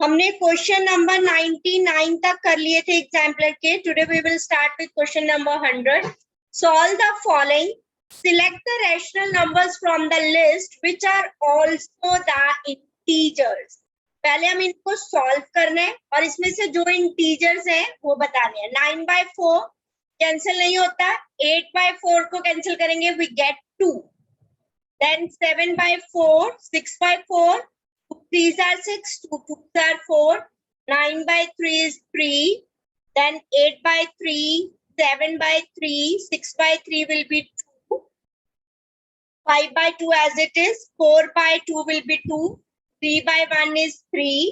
हमने question number 99 तक कर लिए थे एग्जाम्पलर के. Today we will start with question number 100. Solve the following. Select the rational numbers from the list which are also the integers. पहले हम इनको सॉल्व करना है और इसमें से जो इंटीजर्स हैं वो बताने हैं. 9/4 कैंसिल नहीं होता. 8/4 को कैंसिल करेंगे, we get 2. Then 7/4, 6/4, 2 3s are 6, 2 2s are 4, 9/3 is 3, then 8/3, 7/3, 6/3 will be 2, 5/2 as it is, 4/2 will be 2, 3/1 is 3,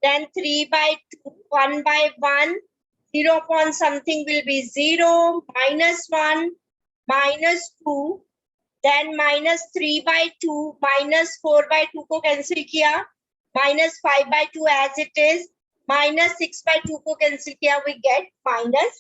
then 3/2, 1/1, 0 upon something will be 0, -1, -2, then -3/2, -4/2 को कैंसिल किया, -5/2 as it is, -6/2 को कैंसिल किया, we get -6.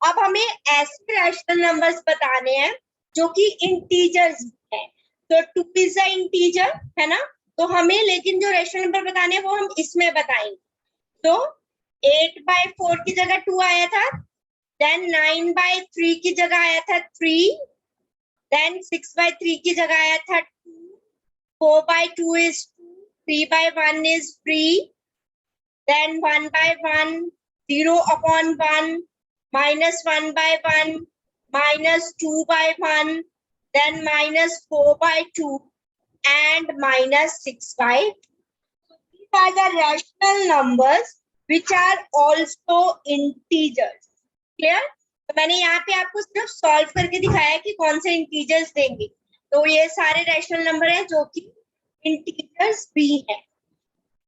अब हमें ऐसे rational numbers बताने हैं जो कि इंटीजर्स हैं. तो 2 इज अ इंटीजर है ना, तो हमें लेकिन जो रैशनल नंबर बताने हैं वो हम इसमें बताएंगे. तो 8/4 की जगह 2 आया था, देन 9/3 की जगह आया था 3, then 6/3 की जगह आया था 2, 4/2 is 2, 3/1 is 3, then 1/1, 0 upon 1, -1/1, -2/1, then -4/2 and -6/2. These are the rational numbers which are also integers. Clear? तो मैंने यहाँ पे आपको सिर्फ सॉल्व करके दिखाया कि कौन से इंटीजर्स देंगे. तो ये सारे रैशनल नंबर हैं जो कि इंटीजर्स भी हैं.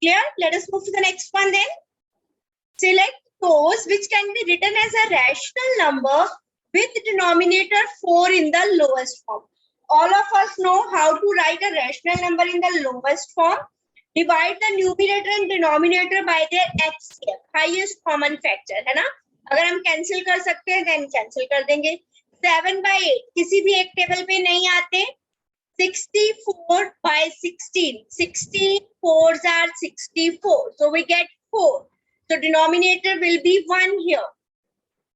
Clear? Let us move to the next one. Then select those which can be written as a rational number with denominator 4 in the lowest form. All of us know how to write a rational number in the lowest form. Divide the numerator and denominator by their HCF, highest common factor, है ना. अगर हम cancel कर सकते हैं then cancel कर देंगे. 7/8 किसी भी एक टेबल पे नहीं आते. 64/16, 16 4s are 64, so we get 4. So denominator will be 1 here.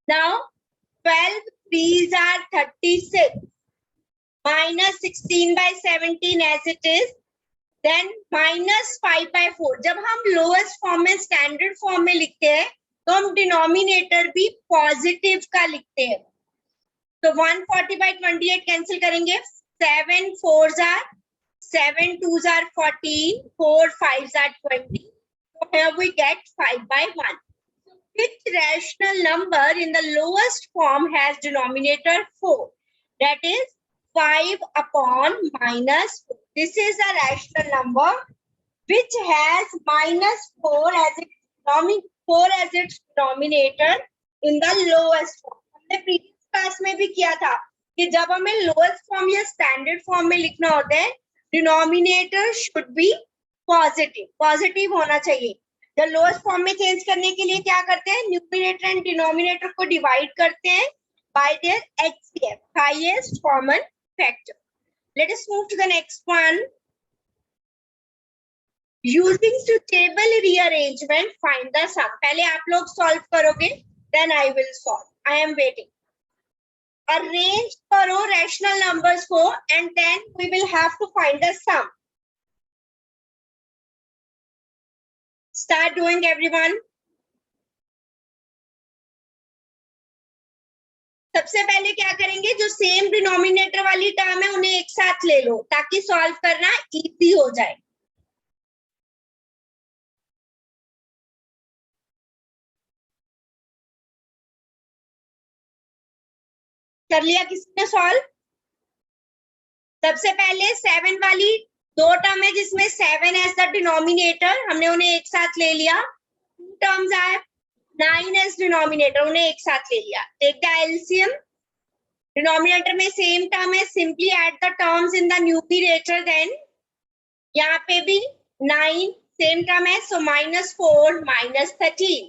Now 12 3s are 36, -16/17 as it is, then -5/4. जब हम लोएस्ट फॉर्म में स्टैंडर्ड फॉर्म में लिखते हैं तो हम डिनोमिनेटर भी पॉजिटिव का लिखते हैं. तो 140/28 कैंसिल करेंगे. 7 4s are 7, 2s are 14, 4 5s are 20. So here we get 5/1. So which rational number in the lowest form has denominator 4? That is 5 upon -4. This is a rational number which has -4 as its denominator. 4 as its denominator in the lowest form. हमने previous class में भी किया था कि जब हमें lowest form या standard form में लिखना होता है denominator should be positive, positive होना चाहिए. जब लोएस्ट फॉर्म में चेंज करने के लिए क्या करते हैं, न्यूमरेटर एंड डिनोमिनेटर को डिवाइड करते हैं by their HCF, highest common factor. Let us move to the next one. Using suitable rearrangement, find the sum. पहले आप लोग सॉल्व करोगे, then I will solve. I am waiting. Arrange करो rational numbers को, and then we will have to find the sum. Start doing, everyone. सबसे पहले क्या करेंगे, जो सेम डिनोमिनेटर वाली टर्म है उन्हें एक साथ ले लो ताकि सॉल्व करना इजी हो जाए. कर लिया किसी ने सॉल्व? सबसे पहले 7 वाली दो टर्म है जिसमें 7 एज द डिनोमिनेटर, हमने उन्हें एक साथ ले लिया. 2 टर्म्स आए 9 एज डिनोमिनेटर, उन्हें एक साथ ले लिया. Take the LCM. डिनोमिनेटर में सेम टर्म है, simply add the terms in the numerator. Then यहाँ पे भी 9 सेम टर्म है, सो -4 -13.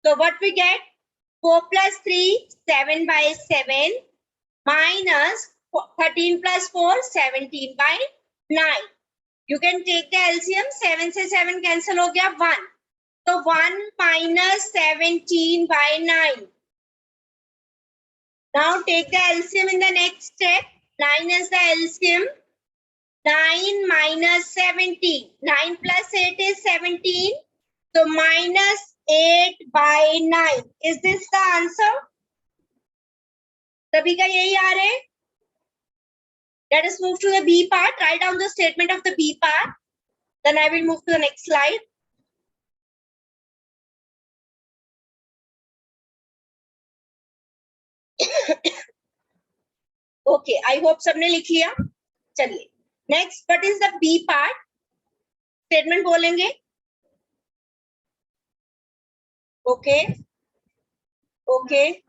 So what we get? 4 plus 3 7/7 minus 13 plus 4 17/9. You can take the LCM. 7 से 7 cancel हो गया 1. So 1 minus 17 by 9. Now take the LCM in the next step. 9 is the LCM. 9 minus 17. 9 plus 8 is 17. So minus 8 by 9. Is this the answer? सभी का यही आ रहा है? Let us move to the B part. Write down the statement of the B part. Then I will move to the next slide. Okay, I hope सबने लिख लिया. चलिए. Next, what is the B part? Statement बोलेंगे. Okay. Okay.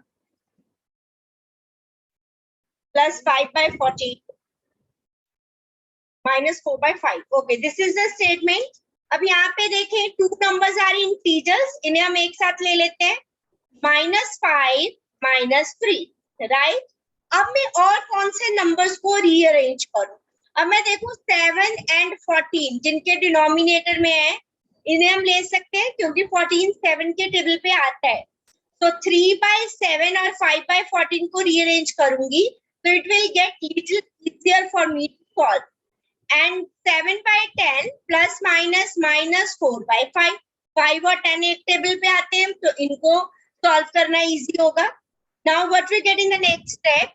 Plus 5 by 40. Minus 4 by 5. Okay, this is the statement. अब यहाँ पे देखें, two numbers are integers. इन्हें हम एक साथ ले लेते हैं. -5, -3, right? अब मैं और कौन से नंबर्स को रीअरेंज करूं? अब मैं देखूं 7 and 14 जिनके डिनोमिनेटर में है, इन्हें हम ले सकते हैं क्योंकि 14 7 के टेबल पे आता है. तो 3 by 7 और 5 by 14 को रीअरेंज करूंगी, तो it will get little easier for me to solve. And 7 by 10 plus minus minus 4 by 5. 5 और 10 एक टेबल पे आते हैं, तो इनको सॉल्व करना इजी होगा. Now what we get in the next step?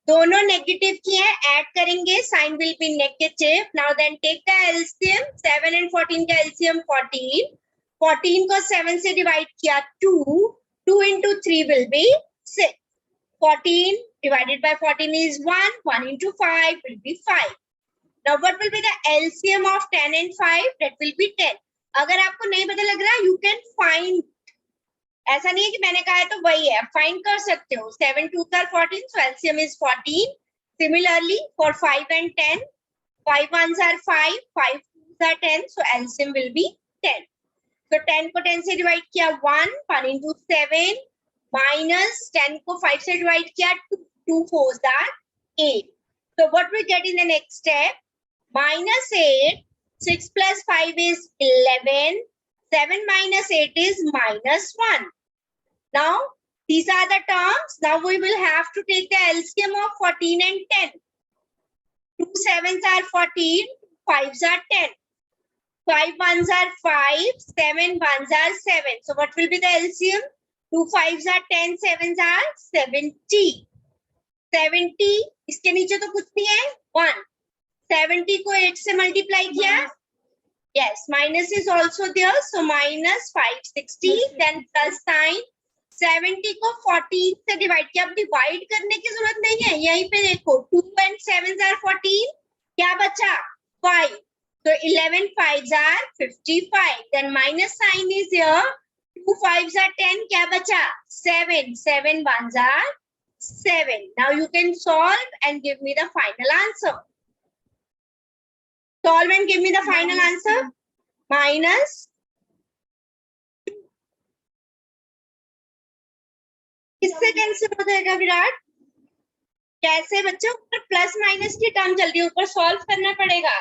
दोनों नेगेटिव की हैं, ऐड करेंगे, sign will be negative. Now then take the LCM. 7 and 14 का LCM 14. 14 को 7 से डिवाइड किया 2. 2 into 3 will be 6. 14 divided by 14 is 1. 1 into 5 will be 5. Now what will be the LCM of 10 and 5? That will be 10. अगर आपको नहीं पता लग रहा, you can find. ऐसा नहीं है कि मैंने कहा है तो वही है, फाइंड कर सकते हो. 7 2s are 14, so LCM is 14. Similarly for 5 and 10, 5 1s are 5, 5 2s are 10, so LCM will be 10. So 10 को 10 से डिवाइड किया 1, 1 into 7 minus 10 को 5 से डिवाइड किया 2, 2 4s are 8. So what we get in the next step? -8, 6 plus 5 is 11, 7 minus 8 is -1. Now, these are the terms. Now we will have to take the LCM of 14 and 10. 2 7s are 14, 5s are 10. 5 1s are 5, 7 1s are 7. So what will be the LCM? 2 5s are 10, 7s are 70. 70, इसके नीचे तो कुछ नहीं है, 1. 70 को 8 से multiply किया, yes, minus is also there, so minus 560, then plus sign. 70 को 14 से डिवाइड किया. अब डिवाइड करने की जरूरत नहीं है, यहीं पे देखो 2 and 7s are 14, क्या बचा 5, so 11 5s are 55, then minus sign is here. 2 5s are 10, क्या बचा 7, 7 1s are 7. Now you can solve and give me the final answer. Solve and give me the final answer. Minus. किससे cancel हो जाएगा विराट? कैसे बच्चों? ऊपर plus minus की term चल रही है, ऊपर सॉल्व करना पड़ेगा.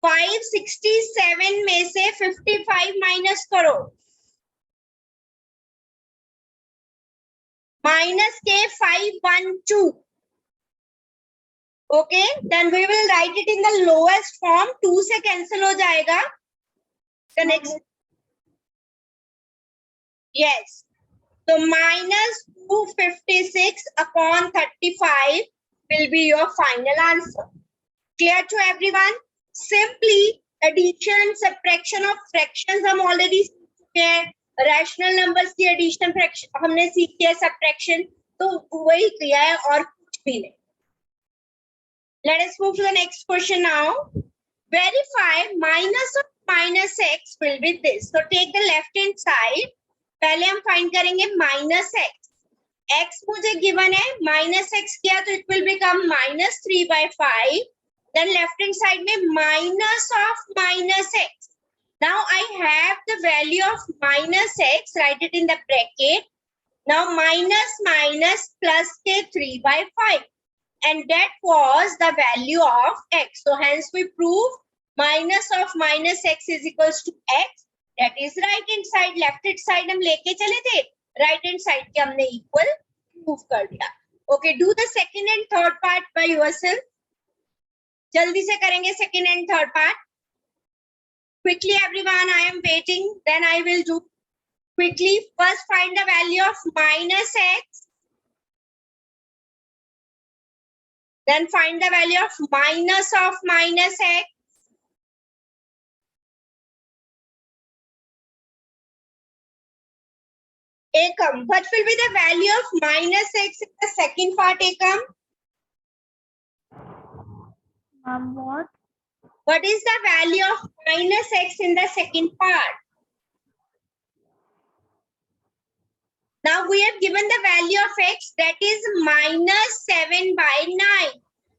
567 में से 55 माइनस करो. माइनस के 512. Okay, then we will write it in the lowest form. 2 से cancel हो जाएगा. The next, yes. So minus 256 upon 35 will be your final answer. Clear to everyone? Simply addition and subtraction of fractions हम already सीख चुके हैं. Rational numbers की addition fraction हमने सीखी है, subtraction तो वही किया है और कुछ भी नहीं. Let us move to the next question now. Verify minus of minus x will be this. So take the left hand side. पहले हम find करेंगे minus x. X मुझे given है, minus x किया तो it will become minus 3 by 5. Then left hand side में minus of minus x. Now I have the value of minus x. Write it in the bracket. Now minus minus plus के 3 by 5. and that was the value of x. So hence we prove minus of minus x is equals to x. That is right hand side. Left hand side हम लेके चले थे, right hand side के हमने equal prove कर दिया. Okay, do the second and third part by yourself. जल्दी से करेंगे second and third part. Quickly everyone, I am waiting. Then I will do quickly. First find the value of minus x. Then find the value of minus x. Ekam, what will be the value of minus x in the second part, Ekam? What? What is the value of minus x in the second part? Now we have given the value of x, that is minus 7 by 9.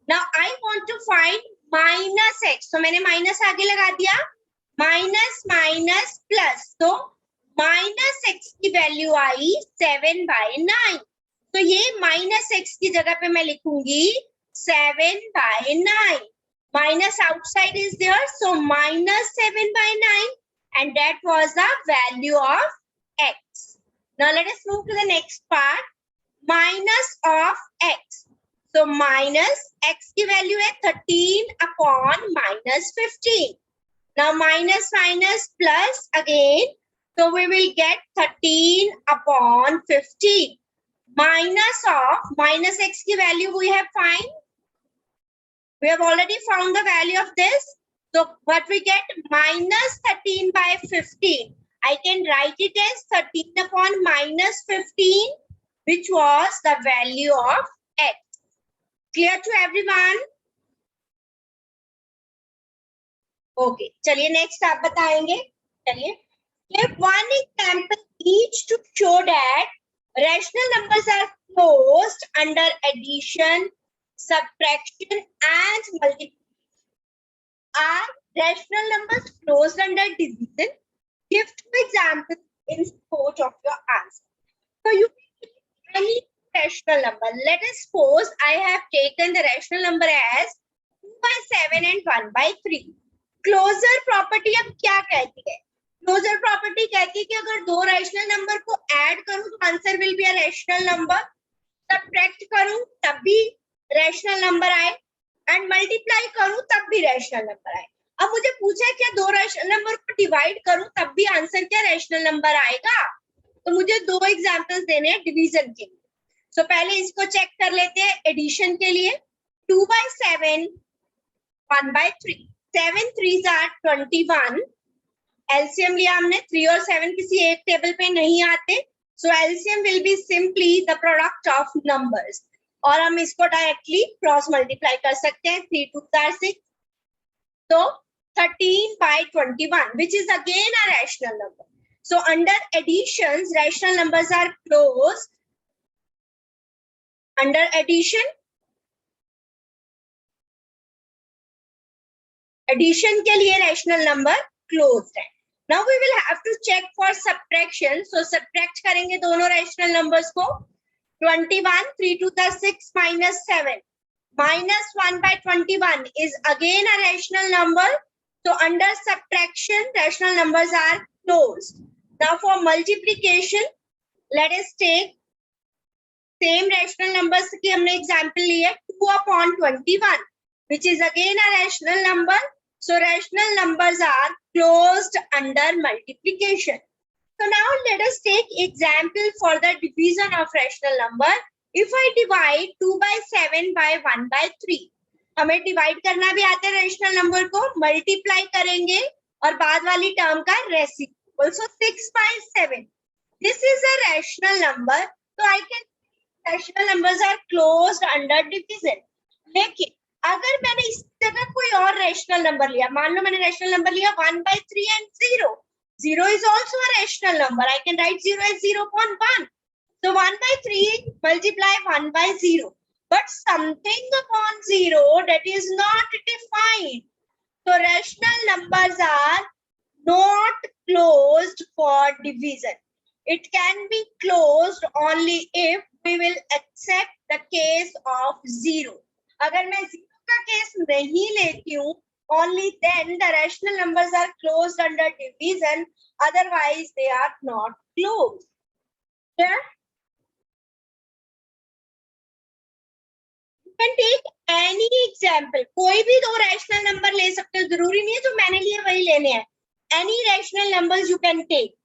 Now I want to find minus x. So मैंने minus आगे लगा दिया. Minus minus plus. So minus x की value I 7 by 9. तो ये minus x की जगह पे मैं लिखूंगी 7 by 9. Minus outside is there, so minus 7 by 9, and that was the value of x. Now let us move to the next part. Minus of x. So minus x की value है 13 upon minus 15. Now minus minus plus again. So we will get 13 upon 15. Minus of minus x की value we have find. We have already found the value of this. So what we get? Minus 13 by 15. I can write it as 13 upon minus 15, which was the value of x. Clear to everyone? Okay. चलिए next आप बताएंगे. चलिए. Give one example each to show that rational numbers are closed under addition, subtraction and multiplication. Are rational numbers closed under division? Give two examples in support of your answer. So you can take any rational number. Let us suppose I have taken the rational number as 2 by 7 and 1 by 3. Closure property अब क्या कहती है? Closure property कहती है कि अगर दो rational number को add करूं तो answer will be a rational number. Subtract करूं तब भी rational number आए and multiply करूं तब भी rational number आए. अब मुझे पूछा है क्या दो rational number को divide करूं तब भी आंसर क्या rational number आएगा? तो मुझे दो एग्जांपल्स देने हैं डिवीजन के लिए. सो पहले इसको चेक कर लेते हैं एडिशन के लिए. 2 by 7, 1 by 3. 7 3s are 21. LCM लिया हमने. 3 और 7 किसी एक टेबल पे नहीं आते. So LCM will be simply the product of numbers. और हम इसको डायरेक्टली क्रॉस मल्टीप्लाई कर सकते हैं. 3 2 are 6. So 13 by 21, which is again a rational number. So under additions, rational numbers are closed. Under addition के लिए rational number closed है. Now we will have to check for subtraction. So subtract करेंगे दोनों rational numbers को. 21 3 2 are 6 minus 7. Minus 1 by 21 is again a rational number. So under subtraction, rational numbers are closed. Now for multiplication, let us take same rational numbers की हमने example लिया 2 upon 21, which is again a rational number. So rational numbers are closed under multiplication. So now let us take example for the division of rational number. If I divide 2 by 7 by 1 by 3, हमें divide करना भी आता है rational number को. Multiply करेंगे और बाद वाली term का reciprocal. So 6 by 7. This is a rational number. So I can rational numbers are closed under division. लेकिन अगर मैंने इस जगह कोई और rational number लिया, मान लो मैंने rational number लिया 1 by 3 and 0. 0 is also a rational number. I can write 0 as 0.1. So 1 by 3 multiply 1 by 0. But something upon 0 that is not defined. So rational numbers are not closed for division. It can be closed only if we will accept the case of 0. अगर मैं zero का case नहीं लेती हूँ, only then the rational numbers are closed under division, otherwise they are not closed. Yeah? You can take any example. कोई भी दो rational number ले सकते हो, जरूरी नहीं है जो मैंने लिए वही लेने हैं. Any rational numbers you can take.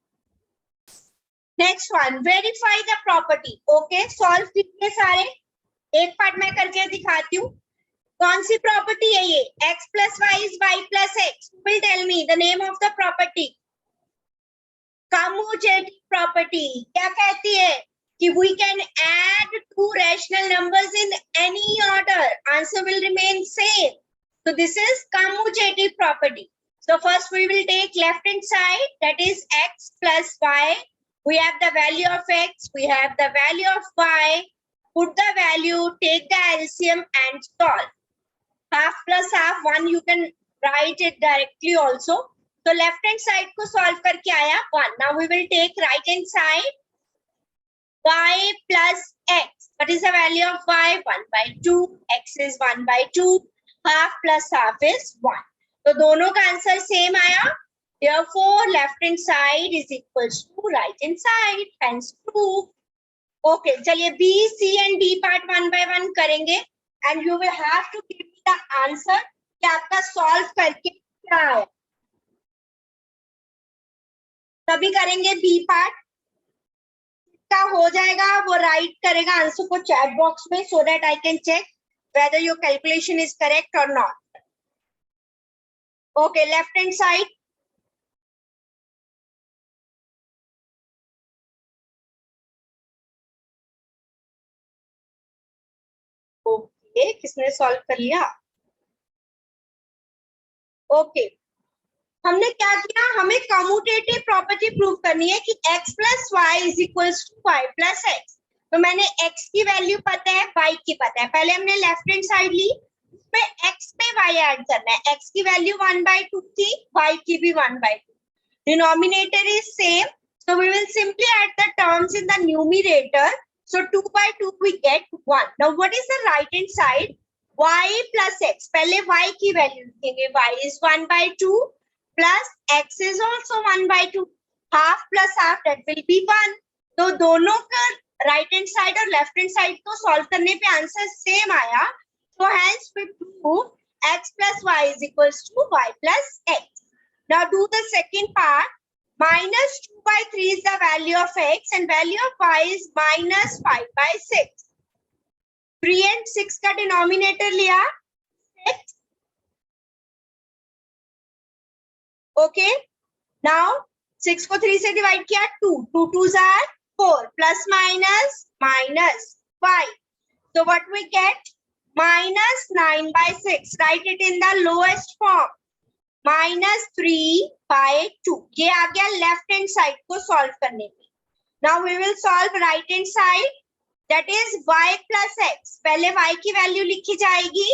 Next one, verify the property. Okay, solve कीजिए सारे. एक पार्ट मैं करके दिखाती हूँ. कौन सी प्रॉपर्टी है ये? x plus y is y plus x. Will tell me the name of the property. Commutative property. क्या कहती है? कि we can add two rational numbers in any order. Answer will remain same. So this is commutative property. So first we will take left hand side, that is x plus y. We have the value of x, we have the value of y. Put the value, take the LCM and solve. Half plus half, 1 you can write it directly also. So left hand side को solve करके आया 1. Now we will take right hand side. Y plus x. What is the value of y? 1 by 2. X is 1 by 2. Half plus half is 1. तो दोनों का answer same आया. Therefore, left hand side is equals to right hand side. Hence proof. Okay, चलिए B, C and D part one by one करेंगे. And you will have to give me the answer कि आपका solve करके क्या आया. तभी करेंगे B part. का हो जाएगा वो राइट करेगा आंसर को चैट बॉक्स में, so that I can check whether your calculation is correct or not. Okay, left hand side. Okay, किसने सॉल्व कर लिया? Okay, हमने क्या किया? हमें कम्यूटेटिव प्रॉपर्टी प्रूव करनी है कि x plus y is equals to y plus x. तो मैंने x की वैल्यू पता है, y की पता है. पहले हमने लेफ्ट हैंड साइड ली, उसपे x पे y ऐड करना है. x की वैल्यू 1/2 थी, y की भी 1/2. Denominator is same, so we will simply add the terms in the numerator. So 2/2 we get 1. Now what is the right hand side? Y plus x. पहले y की value लिखेंगे. Y is 1/2 plus x is also 1/2. Half plus half, that will be 1. तो दोनों का right hand side और left hand side को solve करने पे आंसर सेम आया. So hence we prove x plus y is equals to y plus x. Now do the second part. Minus 2/3 is the value of x and value of y is minus 5/6. 3 and 6 का denominator लिया. 6. Okay. Now 6 को 3 से divide किया 2. 2 2s are 4. Plus minus minus 5. So what we get? Minus 9/6. Write it in the lowest form. Minus 3/2. ये आ गया left hand side को solve करने में. Now we will solve right hand side. That is y plus x. पहले y की value लिखी जाएगी.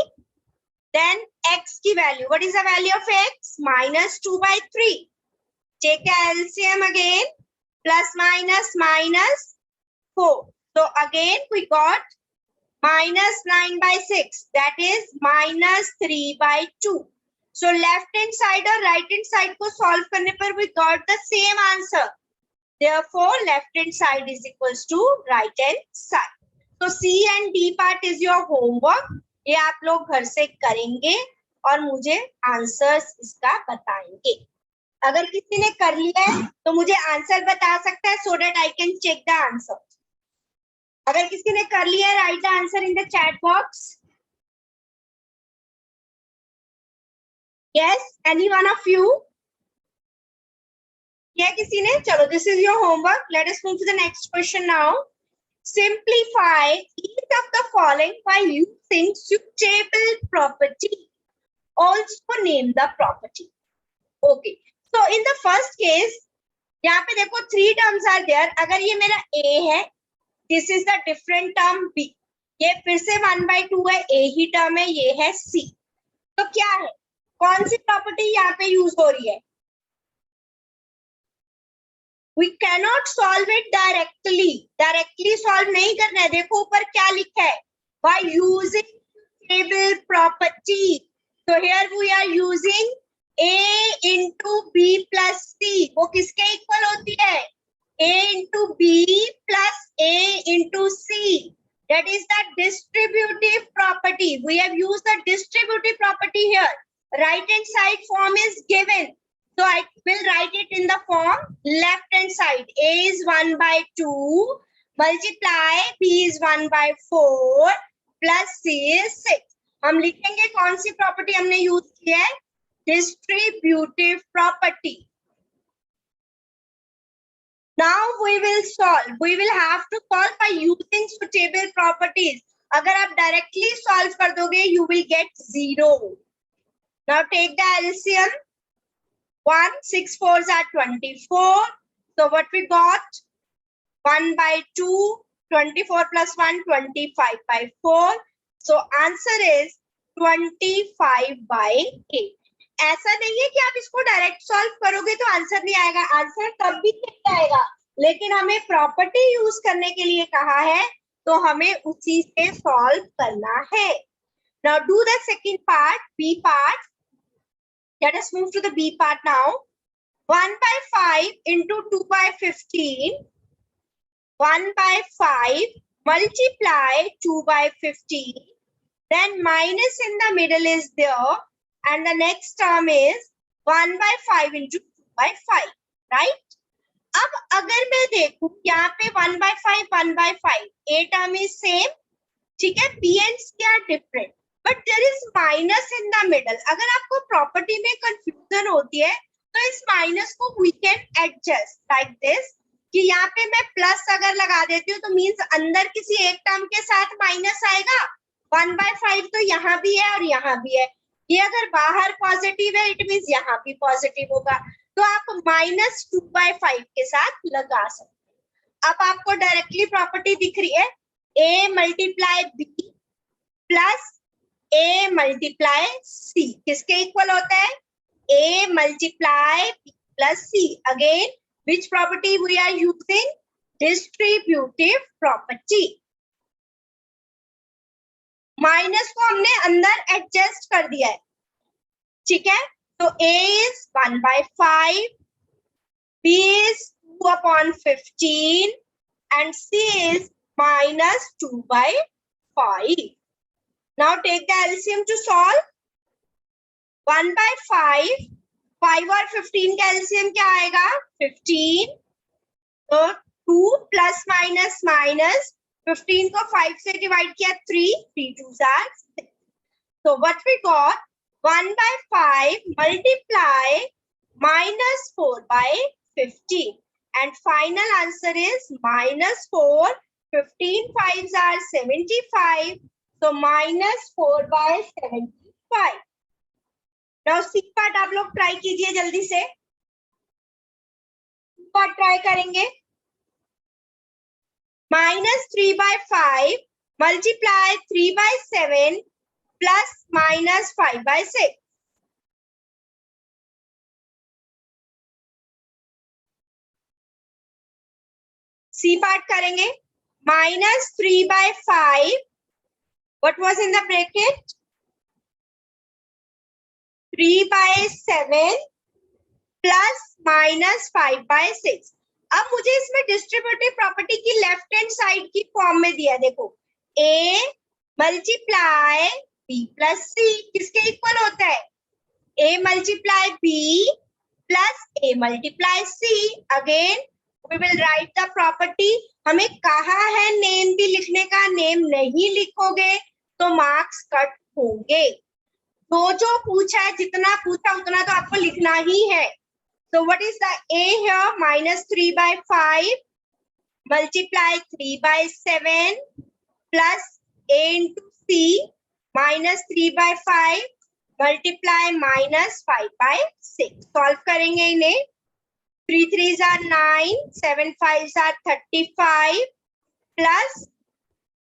Then x की value. What is the value of x? Minus 2/3. Take a LCM again. Plus minus minus 4. So again we got minus 9/6. That is minus 3/2. So left hand side और right hand side को solve करने पर we got the same answer. Therefore, left hand side is equals to right hand side. So C and D part is your homework. ये आप लोग घर से करेंगे और मुझे आंसर्स इसका बताएंगे. अगर किसी ने कर लिया है तो मुझे आंसर बता सकता है, so that I can check the answer. अगर किसी ने कर लिया है, write the answer in the chat box. Yes, any one of you? Yeah, किसी ने? चलो, this is your homework. Let us move to the next question now. Simplify each of the following by using suitable property. Also name the property. Okay. So in the first case, यहाँ पे देखो 3 terms are there. अगर ये मेरा A है, this is the different term B. ये फिर से 1/2 है, A ही term है, ये है C. तो क्या है? कौन सी प्रॉपर्टी यहाँ पे यूज हो रही है? We cannot solve it directly. Directly solve नहीं करना है. देखो ऊपर क्या लिखा है? By using table property. So here we are using A into B plus C. वो किसके इक्वल होती है? A into B plus A into C. That is the distributive property. We have used the distributive property here. Right hand side form is given. So I will write it in the form left hand side. A is 1 by 2. Multiply B is 1 by 4 plus C is 6. हम लिखेंगे कौन सी property हमने use की है? Distributive property. Now we will solve. We will have to solve by using suitable properties. अगर आप directly solve कर दोगे, you will get 0. Now take the LCM. 1, 6 4s are 24. So what we got? 1 by 2, 24 plus 1, 25 by 4. So answer is 25 by 8. ऐसा नहीं है कि आप इसको डायरेक्ट सॉल्व करोगे तो आंसर नहीं आएगा, आंसर तब भी नहीं आएगा, लेकिन हमें प्रॉपर्टी यूज करने के लिए कहा है तो हमें उसी से सॉल्व करना है. Now do the second part, B part. Let us move to the B part now. 1 by 5 into 2 by 15. 1 by 5 multiply 2 by 15. Then minus in the middle is there. And the next term is 1 by 5 into 2 by 5, right? अब अगर मैं देखूं यहाँ पे 1 by 5, 1 by 5, A term is same, ठीक है? B and C are different, but there is minus in the middle. अगर आपको property में confusion होती है, तो इस minus को we can adjust like this, कि यहाँ पे मैं plus अगर लगा देती हूँ, तो means अंदर किसी एक term के साथ minus आएगा. 1 by 5 तो यहाँ भी है और यहाँ भी है. ये अगर बाहर पॉजिटिव है इट मींस यहाँ भी पॉजिटिव होगा, तो आप -2 by 5 के साथ लगा सकते हैं. अब आपको डायरेक्टली प्रॉपर्टी दिख रही है A multiply B plus A multiply C किसके इक्वल होता है? A multiply B plus C. Again which property we are using? Distributive property. Minus को हमने अंदर एडजस्ट कर दिया है, ठीक है? तो A is 1 by 5, B is 2 upon 15 and C is -2 by 5. Now take the LCM to solve. 1 by 5, 5 और 15 का LCM क्या आएगा? 15. तो 2 प्लस माइनस माइनस 15 को 5 से डिवाइड किया 3 2s are 6. So what we got? 1 by 5 multiply -4 by 15 and final answer is -4. 15 5s are 75. So -4 by 75. Now C part आप लोग ट्राई कीजिए जल्दी से. C part ट्राई करेंगे. -3 by 5 multiply 3 by 7 plus -5 by 6. C part करेंगे. -3 by 5. What was in the bracket? 3 by 7 plus -5 by 6. अब मुझे इसमें डिस्ट्रीब्यूटिव प्रॉपर्टी की लेफ्ट हैंड साइड की फॉर्म में दिया. देखो A multiply B plus C किसके इक्वल होता है? A multiply B plus A multiply C. Again we will write the property. हमें कहा है नेम भी लिखने का, नेम नहीं लिखोगे तो मार्क्स कट होंगे. जो पूछा है, जितना पूछा उतना तो आपको लिखना ही है. So what is the A here? -3 by 5 multiply 3 by 7 plus A into C -3 by 5 multiply -5 by 6. Solve करेंगे इन्हें. 3 3s are 9, 7 5s are 35 plus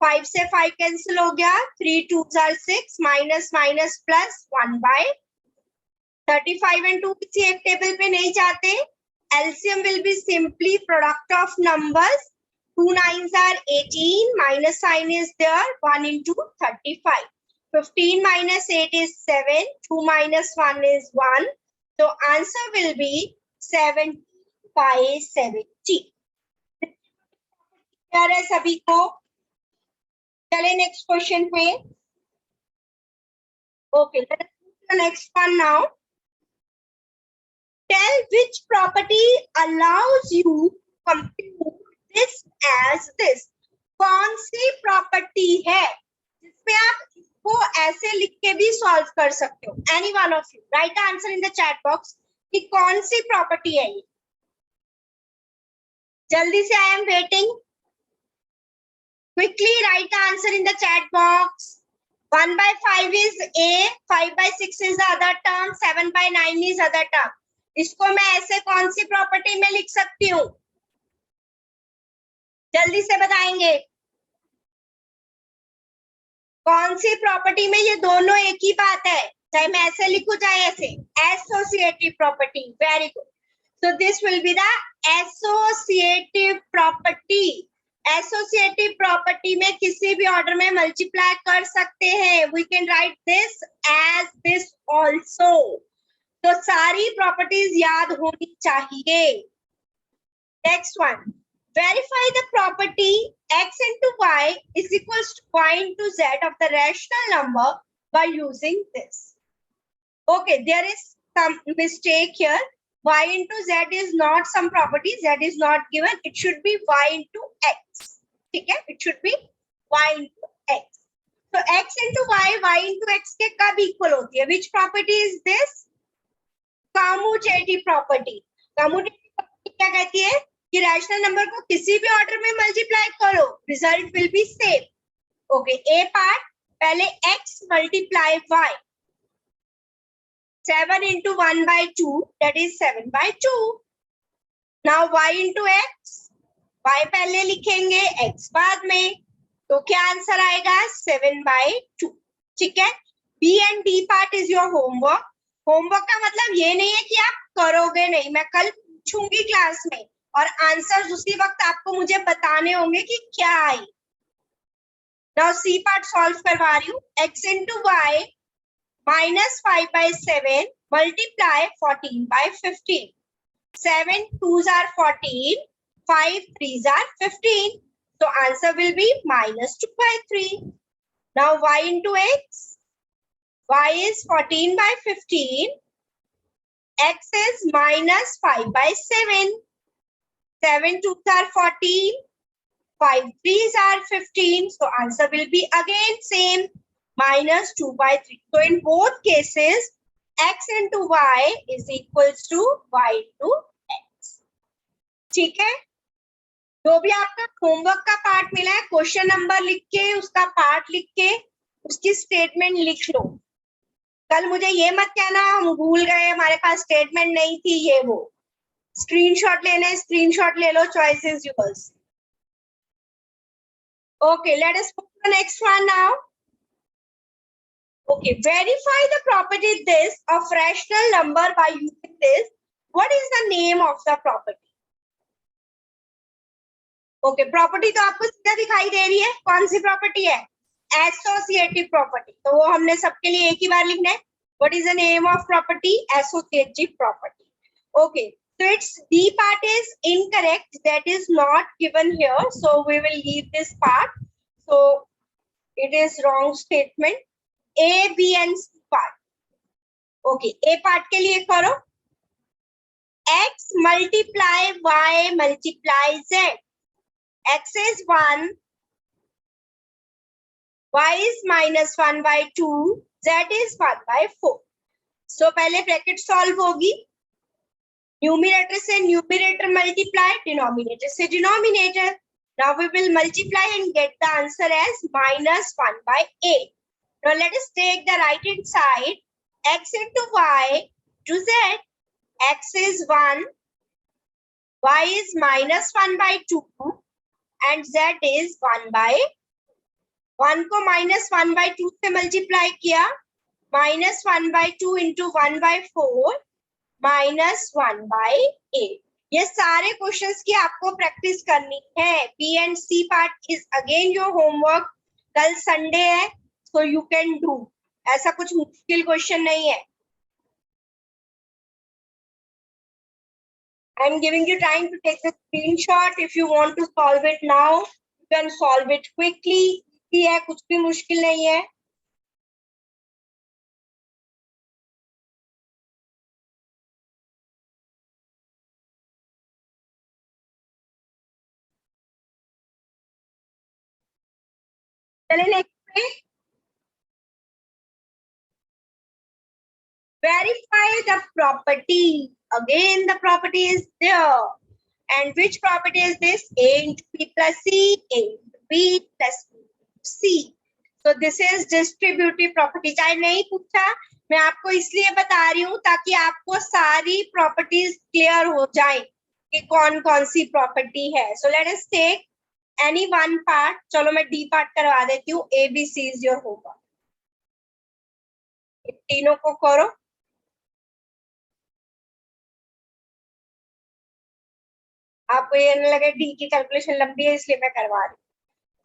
5 से 5 कैंसिल हो गया. 3 2s are 6 minus plus 1 by 35 and 2 किसी एक टेबल पे नहीं जाते. LCM will be simply product of numbers. 2 9s are 18, minus sign is there, 1 into 35. 15 minus 8 is 7. 2 minus 1 is 1. So answer will be 70 by 70. क्या है सभी को? चले नेक्स्ट क्वेश्चन पे. Okay, let us move to the next one now. Tell which property allows you to compute this as this. कौन सी property है जिसमें आप इसको ऐसे लिख के भी सॉल्व कर सकते हो? Any one of you right answer in the chat box कि कौन सी प्रॉपर्टी है ये. जल्दी से, I am waiting. Quickly right answer in the chat box. 1 by 5 is A, 5 by 6 is the other term, 7 by 9 is other term. इसको मैं ऐसे कौन सी प्रॉपर्टी में लिख सकती हूँ? जल्दी से बताएंगे. कौन सी प्रॉपर्टी में ये दोनों एक ही बात है, चाहे मैं ऐसे लिखूं चाहे ऐसे. Associative property. Very good. So this will be the associative property. Associative property में किसी भी ऑर्डर में मल्टीप्लाई कर सकते हैं. We can write this as this also. तो सारी प्रॉपर्टीज याद होनी चाहिए. Next one. Verify the property x into y is equals to y into z of the rational number by using this. Okay, there is some mistake here. Y into z is not some property. Z is not given. It should be y into x. Okay, it should be y into x. So x into y into x के कब equal होती है? Which property is this? Commutative property. Commutative property क्या कहती है? कि rational number को किसी भी ऑर्डर में मल्टीप्लाई करो, result will be same. Okay, A part. पहले x multiply y. 7 into 1 by 2, that is 7 by 2. Now y into x. y पहले लिखेंगे, x बाद में. तो क्या आंसर आएगा? 7 by 2. ठीक है. B and D part is your homework. Homework का मतलब ये नहीं है कि आप करोगे नहीं. मैं कल पूछूंगी क्लास में और आंसर उसी वक्त आपको मुझे बताने होंगे कि क्या आई. नाउ सी पार्ट सॉल्व करवा रही हूँ. x into y minus 5 by 7 multiply 14 by 15. 7 2s are 14, 5 3s are 15. So answer will be minus 2 by 3. Now y into x. Y is 14 by 15. X is minus 5 by 7. 7 2s are 14, 5 3s are 15. So answer will be again same, minus 2 by 3. So in both cases, x into y is equals to y into x. ठीक है. जो भी आपका homework का part मिला है, question number लिख के, उसका पार्ट लिख के, उसकी स्टेटमेंट लिख लो. कल मुझे ये मत कहना हम भूल गए, हमारे पास स्टेटमेंट नहीं थी, ये वो. स्क्रीनशॉट लेने, स्क्रीनशॉट ले लो. Choice is yours. Okay, let us move to the next one now. Okay, verify the property this of rational number by using this. What is the name of the property? Okay, property तो आपको सीधा दिखाई दे रही है. कौन सी property है? Associative property. तो वो हमने सबके लिए एक ही बार लिखना है. What is the name of property? Associative property. Okay. So its D part is incorrect. That is not given here. So we will leave this part. So it is wrong statement. A, B and C part. Okay. A part के लिए करो. X multiply Y multiply Z. X is 1. Y is minus 1 by 2. Z is 1 by 4. So पहले bracket solve होगी. Numerator से numerator multiply, denominator से denominator. Now we will multiply and get the answer as minus 1 by 8. Now let us take the right hand side. X into y to z. X is 1, y is minus 1 by 2 and z is 1 by 1 को minus 1 by 2 से multiply किया. minus 1 by 2 into 1 by 4 minus 1 by 8. ये सारे questions की आपको practice करनी है. B and C part is again your homework. कल संडे है, so you can do. ऐसा कुछ मुश्किल क्वेश्चन नहीं है. I'm giving you time to take the screenshot. If you want to solve it now, you can solve it quickly. Easy है, कुछ भी मुश्किल नहीं है. चलिए next पे. Verify the property. Again, the property is there. And which property is this? A into B plus C, A into B plus C. So this is distributive property. चाहे नहीं पूछा, मैं आपको इसलिए बता रही हूँ ताकि आपको सारी प्रॉपर्टीज क्लियर हो जाए कि कौन कौन सी प्रॉपर्टी है. So let us take any one part. चलो मैं D part करवा देती हूँ. A B C is your होगा. तीनों को करो. आपको ये नहीं लगे डी की कैलकुलेशन लंबी है इसलिए मैं करवा रही हूँ.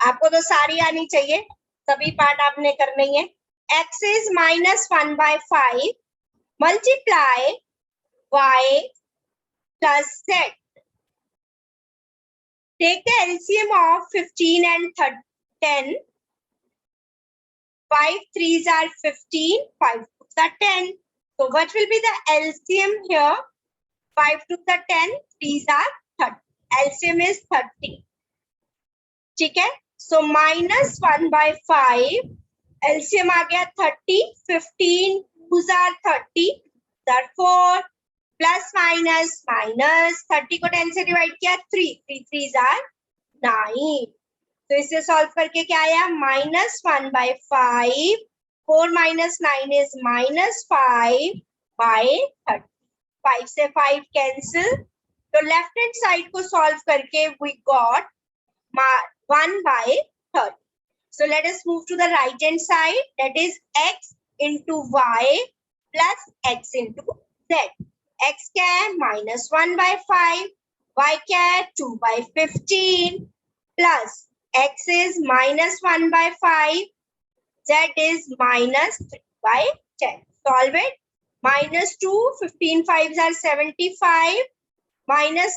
आपको तो सारी आनी चाहिए, सभी पार्ट आपने करने ही है. x is -1/5 multiply y plus z. Take the LCM of 15 and 10. 5 3s are 15, 5 2s are 10. So what will be the LCM here? 5 2s are 10, 3s are 30. LCM is 30. ठीक है. So -1/5. LCM आ गया 30. 15 2s are 30. Therefore plus minus minus 30 को 10 से divide किया 3 3s are 9. तो इसे solve करके क्या आया? -1/5. 4 - 9 is -5/30. 5 से 5 कैंसिल. तो लेफ्ट हैंड साइड को सॉल्व करके we got 1/30. So let us move to the right hand side. That is x into y plus x into z. x क्या है? -1/5. y क्या है? 2/15 plus x is -1/5. z is -3/10. Solve it. -2, 15 5s are 75. Minus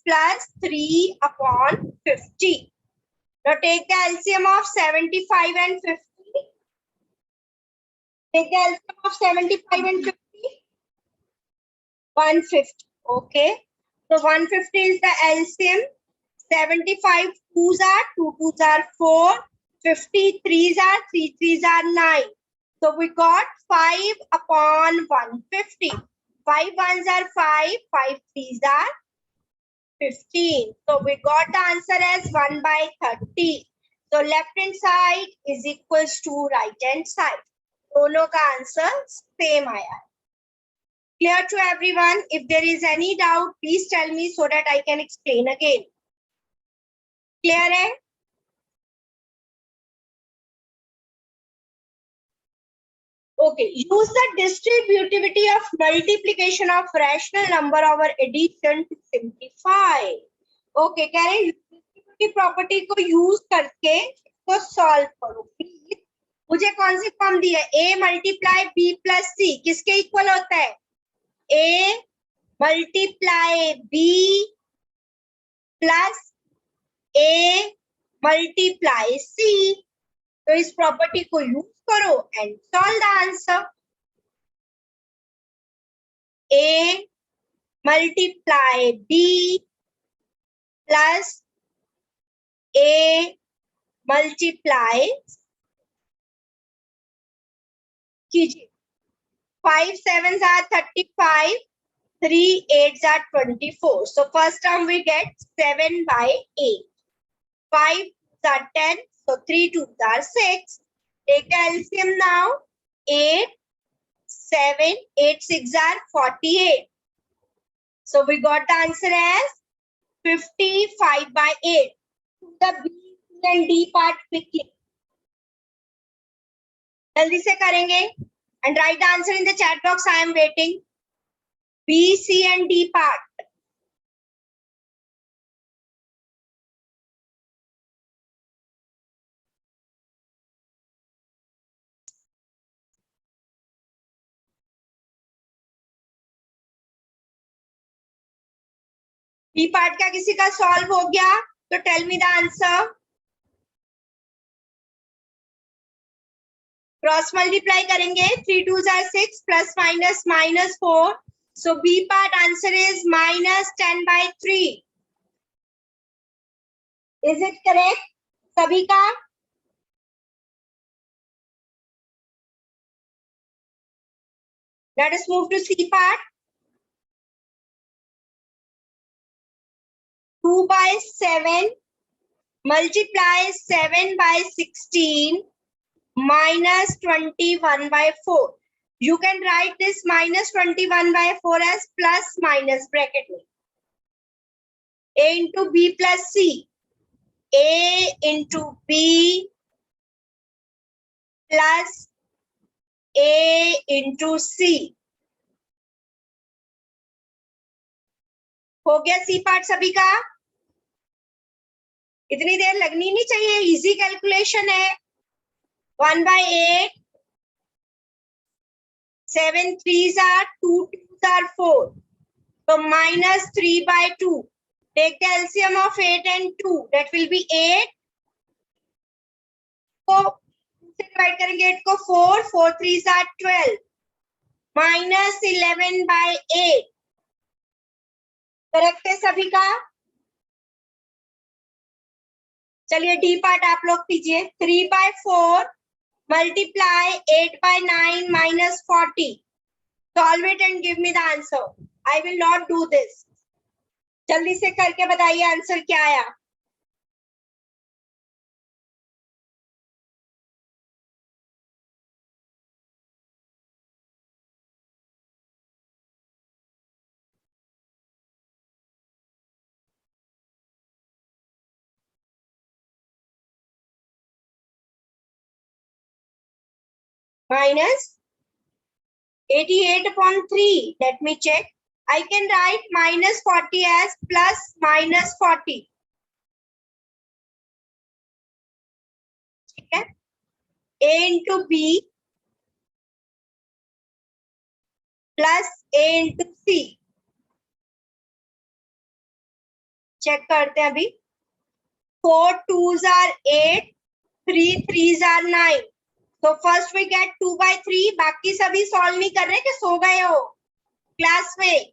plus 3/50. Now take the LCM of 75 and 50. Take the LCM of 75 and 50. 150. Okay. So 150 is the LCM. 75 2s are 2 2s are 4. 50 3s are 3 3s are 9. So we got 5/150. 5 1s are 5. 5 3s are 15. So we got the answer as 1/30. So left hand side is equals to right hand side. दोनों का answer same आया. Clear to everyone? If there is any doubt, please tell me so that I can explain again. Clear है? Okay, use the distributivity of multiplication of rational number over addition to simplify. Okay, कह रहे distributive property को use करके इसको solve करो. Please, मुझे कौन सी form दी है? A multiply B plus C किसके इक्वल होता है? A multiply B plus A multiply C. तो इस प्रॉपर्टी को यूज करो and solve the answer. A multiply B plus A multiply कीजिए. 5 7s are 35. 3 8s are 24. So first term we get 7/8. 5 2s are 10. So 3 2s are 6. Take the LCM now. 8 7 8 6 are 48. So we got the answer as 55/8. The B and D part quickly. जल्दी से करेंगे and write the answer in the chat box. I am waiting. B, C and D part. B part का किसी का solve हो गया तो tell me the answer. Cross multiply करेंगे, 3 2 are 6 plus minus -4, so B part answer is -10/3। Is it correct सभी का? Let us move to C part. 2/7 multiply 7/16 minus 21/4. You can write this minus 21/4 as plus minus bracket में. A into B plus C. A into B plus A into C. हो गया C part सभी का? इतनी देर लगनी नहीं चाहिए, easy calculation है। 1/8, 7 3s are 2 2s are 4, so -3/2. Take the LCM of 8 and 2, that will be 8. So divide करेंगे 8 को 4, 4 3s are 12, -11/8. करेक्ट है सभी का? चलिए डी पार्ट आप लोग कीजिए। 3/4 multiply 8/9 minus 40. Solve it and give me the answer. I will not do this. जल्दी से करके बताइए आंसर क्या आया। -88/3. Let me check. I can write -40 as plus -40. ठीक है। A into B plus A into C. Check करते हैं अभी। 4 2s are 8, 3 3s are 9. तो फर्स्ट वी गेट 2/3, बाकी सभी सॉल्व नहीं कर रहे कि सो गए हो क्लास में।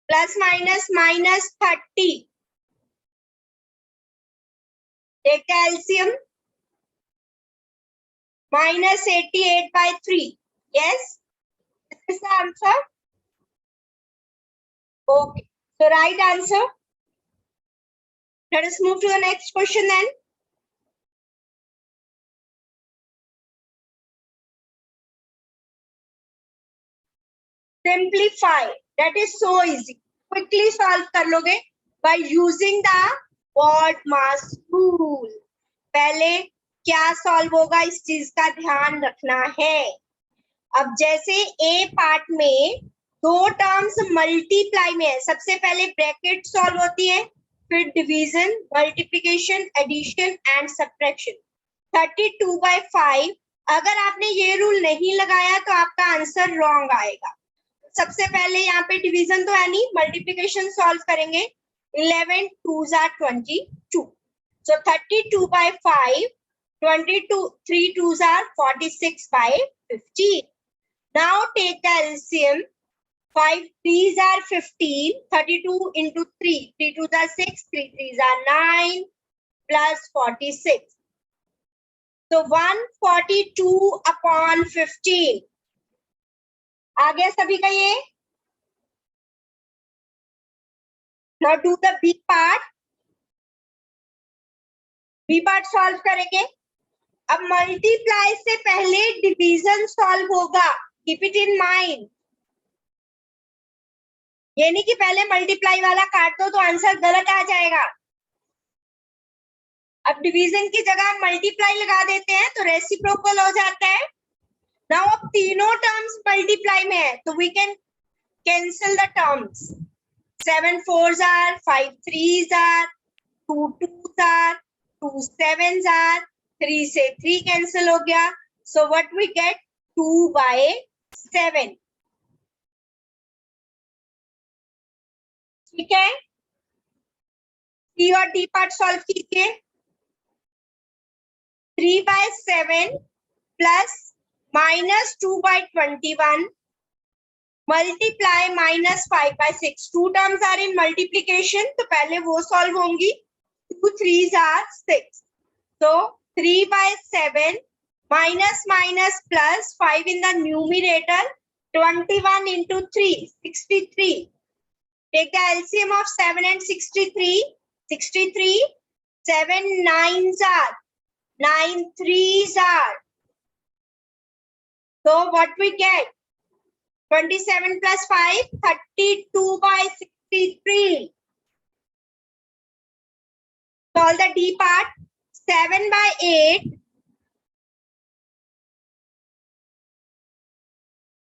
Plus minus -30, take the LCM, -88/3. yes, this is the answer. Okay, so right answer. Let us move to the next question then. Simplify. That is so easy. Quickly solve कर लोगे by using the BODMAS rule. पहले क्या solve होगा इस चीज का ध्यान रखना है। अब जैसे ए पार्ट में दो टर्म्स मल्टीप्लाई में है, सबसे पहले ब्रैकेट सॉल्व होती है, फिर division, multiplication, addition and subtraction. 32/5 अगर आपने ये रूल नहीं लगाया तो आपका आंसर रॉन्ग आएगा। सबसे पहले यहाँ पे डिवीजन तो है नहीं, मल्टीप्लिकेशन सॉल्व करेंगे। 11 2s are 22, so 32/5, 22 3 2s are 46/15. Now take the LCM. 5 3s are 15, 32 into 3, 3 2s are 6, 3 3s are 9 plus 46. So 142/15 आ गया सभी का ये। Now do the B part. B part solve करेंगे। अब मल्टीप्लाई से पहले डिवीजन सॉल्व होगा, कीप इट इन माइंड। ये नहीं कि पहले मल्टीप्लाई वाला काट दो तो आंसर गलत आ जाएगा। अब डिवीजन की जगह हम मल्टीप्लाई लगा देते हैं तो रेसिप्रोकल हो जाता है। नाउ अब तीनों टर्म्स मल्टीप्लाई में है तो we can cancel the terms. 7 4s are, 5 3s are, 2 2s are, 2 7s are, 3 से 3 कैंसिल हो गया। So what we get 2/7। ठीक है, सी और डी पार्ट सॉल्व कीजिए। 3/7 plus -2/21 multiply -5/6, 2 terms are in multiplication, तो पहले वो सॉल्व होंगी। 2 3s are 6, so 3/7 minus minus plus 5 in the numerator, 21 into 3 63. Take the LCM of 7 and 63. 63, 7 9s are 9 3s are, so what we get? 27 plus 5 32/63. Solve the D part. 7/8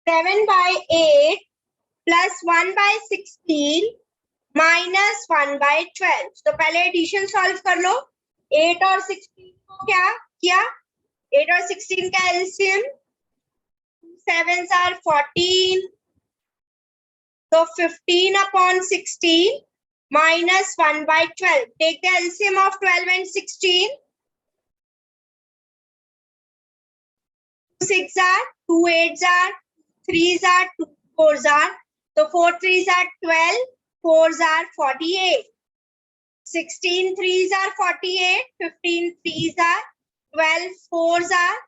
7/8 plus 1/16 minus 1/12. तो पहले addition solve कर लो। 8 और 16 को क्या किया? 8 और 16 का LCM, 7s are 14, so 15/16 minus 1/12. Take the LCM of 12 and 16. 2 6s are, 2 8s are, 3s are, 2 4s are. So 4 3s are 12, 4s are 48. 16 3s are 48, 15 3s are 12, 4s are.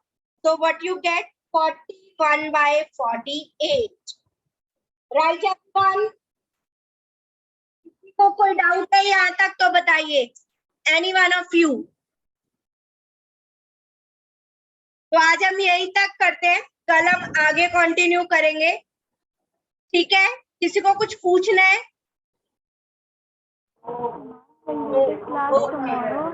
So what you get? 41/48. Right, everyone? किसी को कोई doubt है यहाँ तक तो बताइए। Any one of you? तो आज हम यहीं तक करते हैं, कल हम आगे कंटिन्यू करेंगे। ठीक है, किसी को कुछ पूछना है? Class tomorrow.